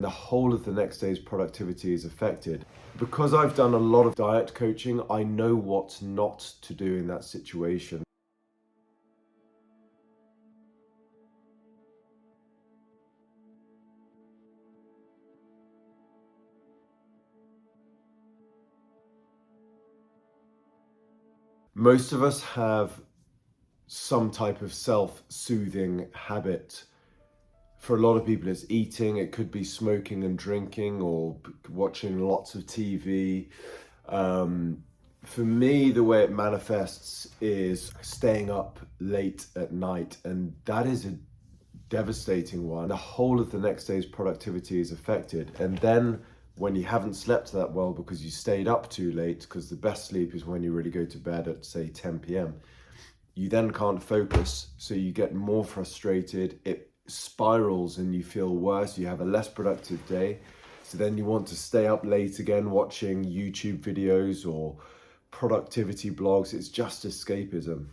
The whole of the next day's productivity is affected. Because I've done a lot of diet coaching, I know what not to do in that situation. Most of us have some type of self-soothing habit. For a lot of people, it's eating. It could be smoking and drinking or watching lots of TV. For me, the way it manifests is staying up late at night, and that is a devastating one. The whole of the next day's productivity is affected. And then when you haven't slept that well because you stayed up too late, because the best sleep is when you really go to bed at, say, 10 p.m., you then can't focus, so you get more frustrated. It spirals and you feel worse. You have a less productive day. So then you want to stay up late again watching YouTube videos or productivity blogs. It's just escapism.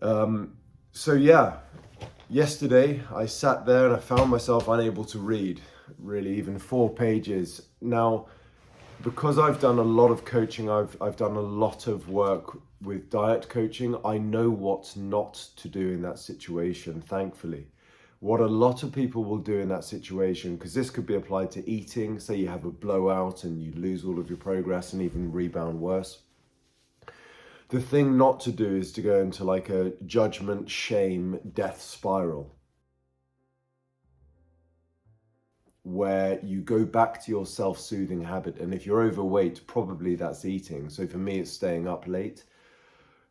So yeah, yesterday I sat there and I found myself unable to read, really, even 4 pages. Now, because I've done a lot of coaching, I've done a lot of work with diet coaching, I know what not to do in that situation, thankfully. What a lot of people will do in that situation, because this could be applied to eating, say you have a blowout and you lose all of your progress and even rebound worse. The thing not to do is to go into like a judgment, shame, death spiral, where you go back to your self-soothing habit. And if you're overweight, probably that's eating. So for me, it's staying up late.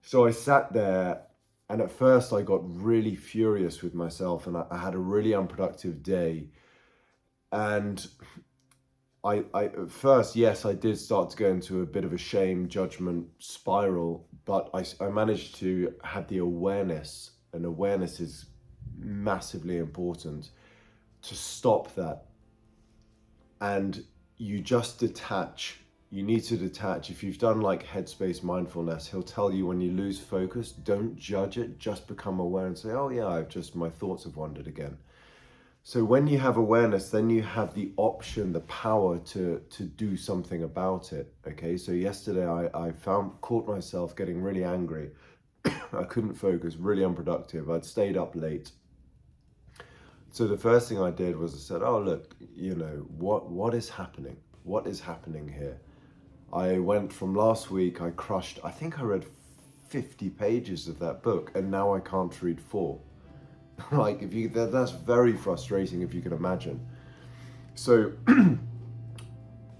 So I sat there, and at first I got really furious with myself, and I had a really unproductive day. And I at first, yes, I did start to go into a bit of a shame, judgment spiral, but I managed to have the awareness, and awareness is massively important, to stop that. And you just detach. You need to detach. If you've done like headspace mindfulness, he'll tell you when you lose focus, don't judge it, just become aware and say, oh yeah, my thoughts have wandered again. So when you have awareness, then you have the option, the power to do something about it. Okay, so yesterday I caught myself getting really angry. I couldn't focus, really unproductive. I'd stayed up late. So the first thing I did was I said, oh look, what is happening? What is happening here? I went from last week, I think I read 50 pages of that book, and now I can't read 4. Like, that's very frustrating, if you can imagine. So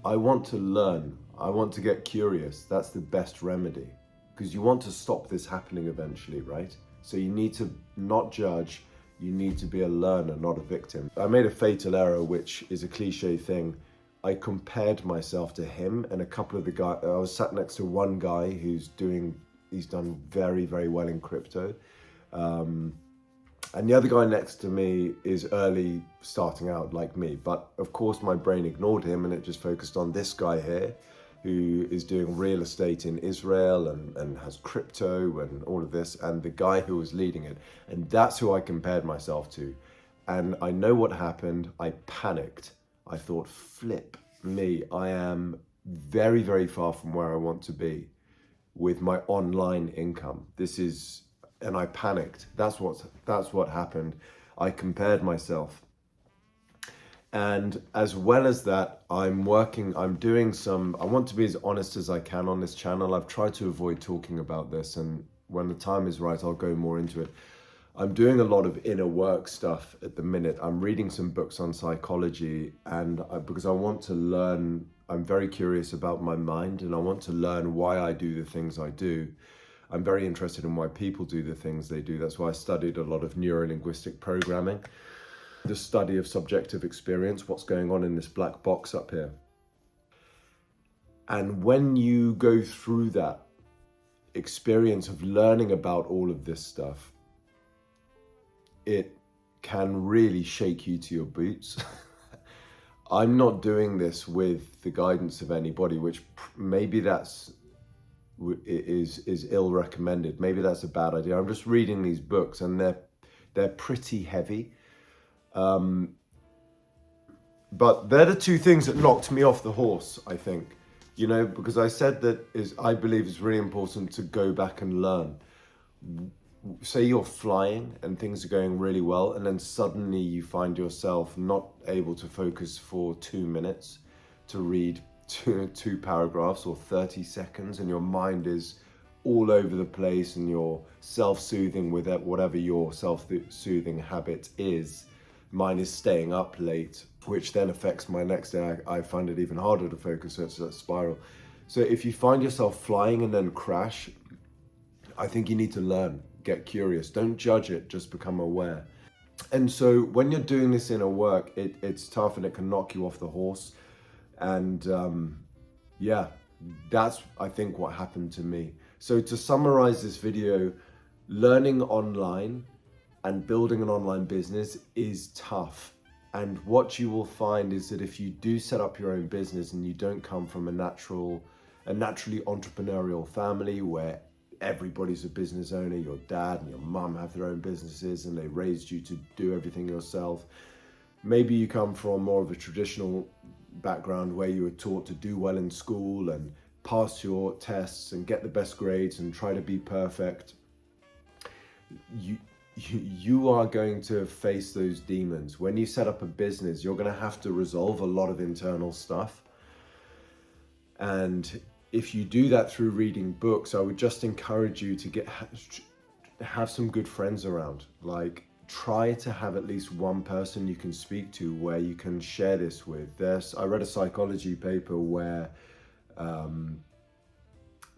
I want to learn. I want to get curious. That's the best remedy, because you want to stop this happening eventually, right? So you need to not judge. You need to be a learner, not a victim. I made a fatal error, which is a cliche thing. I compared myself to him and a couple of the guys. I was sat next to one guy he's done very, very well in crypto. And the other guy next to me is early, starting out like me. But of course my brain ignored him and it just focused on this guy here, who is doing real estate in Israel and has crypto and all of this, and the guy who was leading it. And that's who I compared myself to. And I know what happened. I panicked. I thought, flip me, I am very, very far from where I want to be with my online income. And I panicked. That's what happened. I compared myself. And as well as that, I want to be as honest as I can on this channel. I've tried to avoid talking about this, and when the time is right, I'll go more into it. I'm doing a lot of inner work stuff at the minute. I'm reading some books on psychology, and because I want to learn, I'm very curious about my mind, and I want to learn why I do the things I do. I'm very interested in why people do the things they do. That's why I studied a lot of neuro-linguistic programming, the study of subjective experience, what's going on in this black box up here. And when you go through that experience of learning about all of this stuff, it can really shake you to your boots. I'm not doing this with the guidance of anybody, which maybe is ill recommended. Maybe that's a bad idea. I'm just reading these books, and they're pretty heavy. But they're the two things that knocked me off the horse, I think. You know, because I said that I believe it's really important to go back and learn. Say you're flying and things are going really well, and then suddenly you find yourself not able to focus for 2 minutes to read two paragraphs or 30 seconds, and your mind is all over the place, and you're self-soothing with it, whatever your self-soothing habit is. Mine is staying up late, which then affects my next day. I find it even harder to focus, so it's a spiral. So if you find yourself flying and then crash, I think you need to learn, get curious. Don't judge it, just become aware. And so when you're doing this inner work, it's tough and it can knock you off the horse. And yeah, that's, I think, what happened to me. So to summarize this video, learning online and building an online business is tough. And what you will find is that if you do set up your own business and you don't come from a naturally entrepreneurial family where everybody's a business owner, your dad and your mum have their own businesses and they raised you to do everything yourself. Maybe you come from more of a traditional background where you were taught to do well in school and pass your tests and get the best grades and try to be perfect. You are going to face those demons. When you set up a business, you're going to have to resolve a lot of internal stuff. And if you do that through reading books, I would just encourage you to have some good friends around. Like, try to have at least one person you can speak to where you can share this with. I read a psychology paper where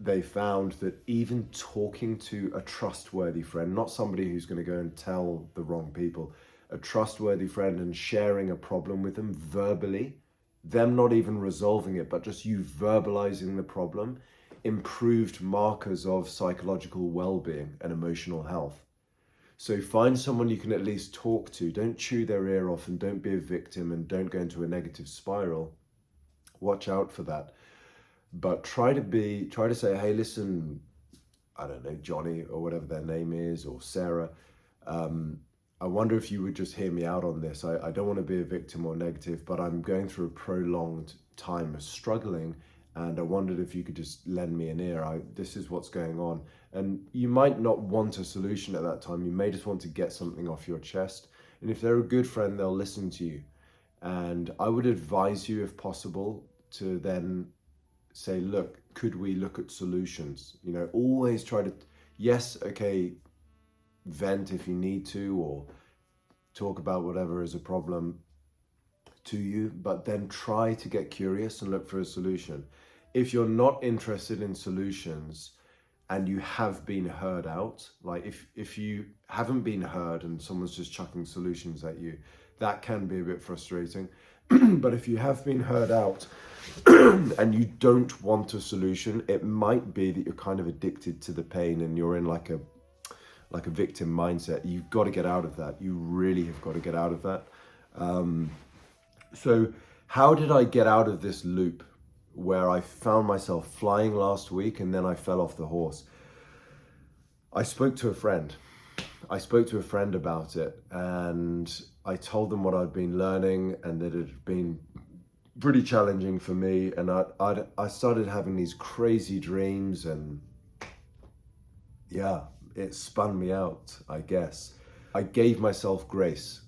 they found that even talking to a trustworthy friend, not somebody who's going to go and tell the wrong people, a trustworthy friend, and sharing a problem with them verbally, them not even resolving it, but just you verbalizing the problem, improved markers of psychological well-being and emotional health. So find someone you can at least talk to. Don't chew their ear off and don't be a victim and don't go into a negative spiral. Watch out for that. But try to say, hey, listen, I don't know, Johnny or whatever their name is, or Sarah, I wonder if you would just hear me out on this. I don't want to be a victim or negative, but I'm going through a prolonged time of struggling, and I wondered if you could just lend me an ear. This is what's going on. And you might not want a solution at that time. You may just want to get something off your chest. And if they're a good friend, they'll listen to you. And I would advise you, if possible, to then say, look, could we look at solutions? You know, always try to, yes, okay, vent if you need to, or talk about whatever is a problem to you, but then try to get curious and look for a solution. If you're not interested in solutions and you have been heard out, like if you haven't been heard and someone's just chucking solutions at you, that can be a bit frustrating. But if you have been heard out and you don't want a solution, it might be that you're kind of addicted to the pain and you're in like a victim mindset. You've got to get out of that. You really have got to get out of that. So how did I get out of this loop where I found myself flying last week and then I fell off the horse? I spoke to a friend about it, and I told them what I'd been learning and that it had been pretty challenging for me. And I started having these crazy dreams, and yeah, it spun me out, I guess. I gave myself grace.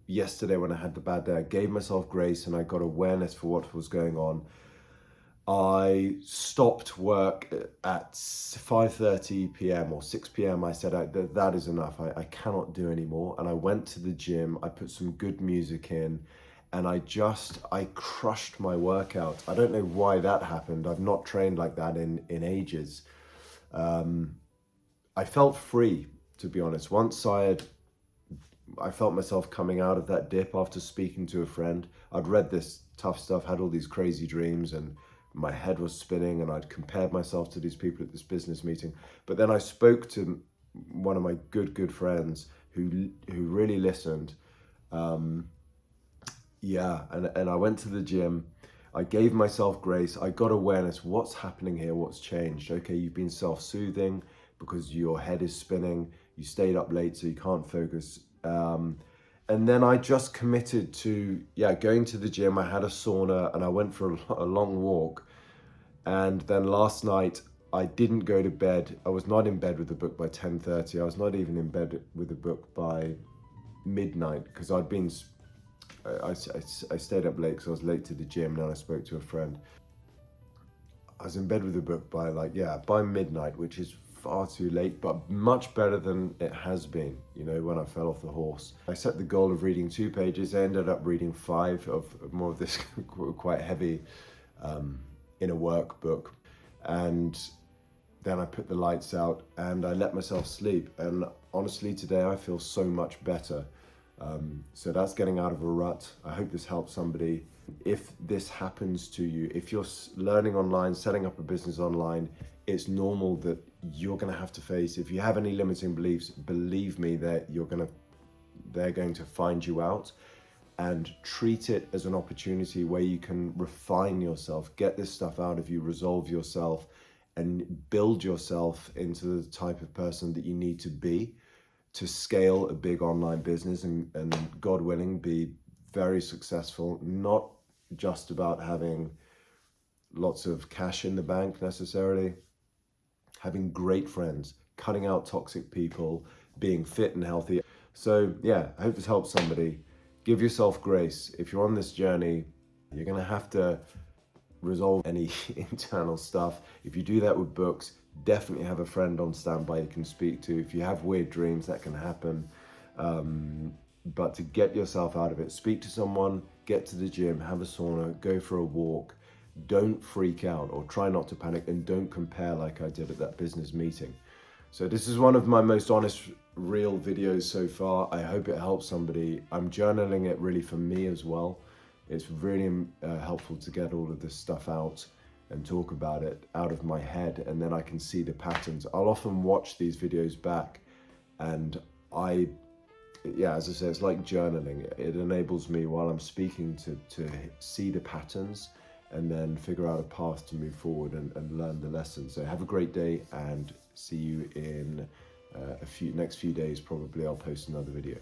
Yesterday when I had the bad day, I gave myself grace and I got awareness for what was going on. I stopped work at 5:30 p.m. or 6 p.m. I said, that is enough. I cannot do anymore. And I went to the gym. I put some good music in, and I crushed my workout. I don't know why that happened. I've not trained like that in ages. I felt free, to be honest. Once I felt myself coming out of that dip after speaking to a friend. I'd read this tough stuff, had all these crazy dreams, and my head was spinning, and I'd compared myself to these people at this business meeting. But then I spoke to one of my good friends who really listened. And I went to the gym. I gave myself grace. I got awareness. What's happening here? What's changed? Okay, you've been self-soothing because your head is spinning. You stayed up late, so you can't focus. And then I just committed to, going to the gym. I had a sauna and I went for a long walk. And then last night I didn't go to bed. I was not in bed with the book by 10:30. I was not even in bed with the book by midnight because I stayed up late because I was late to the gym, and then I spoke to a friend. I was in bed with the book by by midnight, which is far too late, but much better than it has been, when I fell off the horse. I set the goal of reading 2 pages. I ended up reading 5 of more of this quite heavy inner work book. And then I put the lights out and I let myself sleep. And honestly, today I feel so much better. So that's getting out of a rut. I hope this helps somebody. If this happens to you, if you're learning online, setting up a business online, it's normal that you're going to have to face, if you have any limiting beliefs, believe me that they're going to find you out, and treat it as an opportunity where you can refine yourself, get this stuff out of you, resolve yourself, and build yourself into the type of person that you need to be to scale a big online business and God willing, be very successful. Not just about having lots of cash in the bank necessarily, having great friends, cutting out toxic people, being fit and healthy. So I hope this helps somebody. Give yourself grace. If you're on this journey, you're gonna have to resolve any internal stuff. If you do that with books, definitely have a friend on standby you can speak to. If you have weird dreams, that can happen. But to get yourself out of it, speak to someone, get to the gym, have a sauna, go for a walk. Don't freak out or try not to panic, and don't compare like I did at that business meeting. So this is one of my most honest, real videos so far. I hope it helps somebody. I'm journaling it really for me as well. It's really helpful to get all of this stuff out and talk about it out of my head, and then I can see the patterns. I'll often watch these videos back, and as I say, it's like journaling. It enables me while I'm speaking to see the patterns and then figure out a path to move forward and learn the lessons. So have a great day, and see you in next few days. Probably I'll post another video.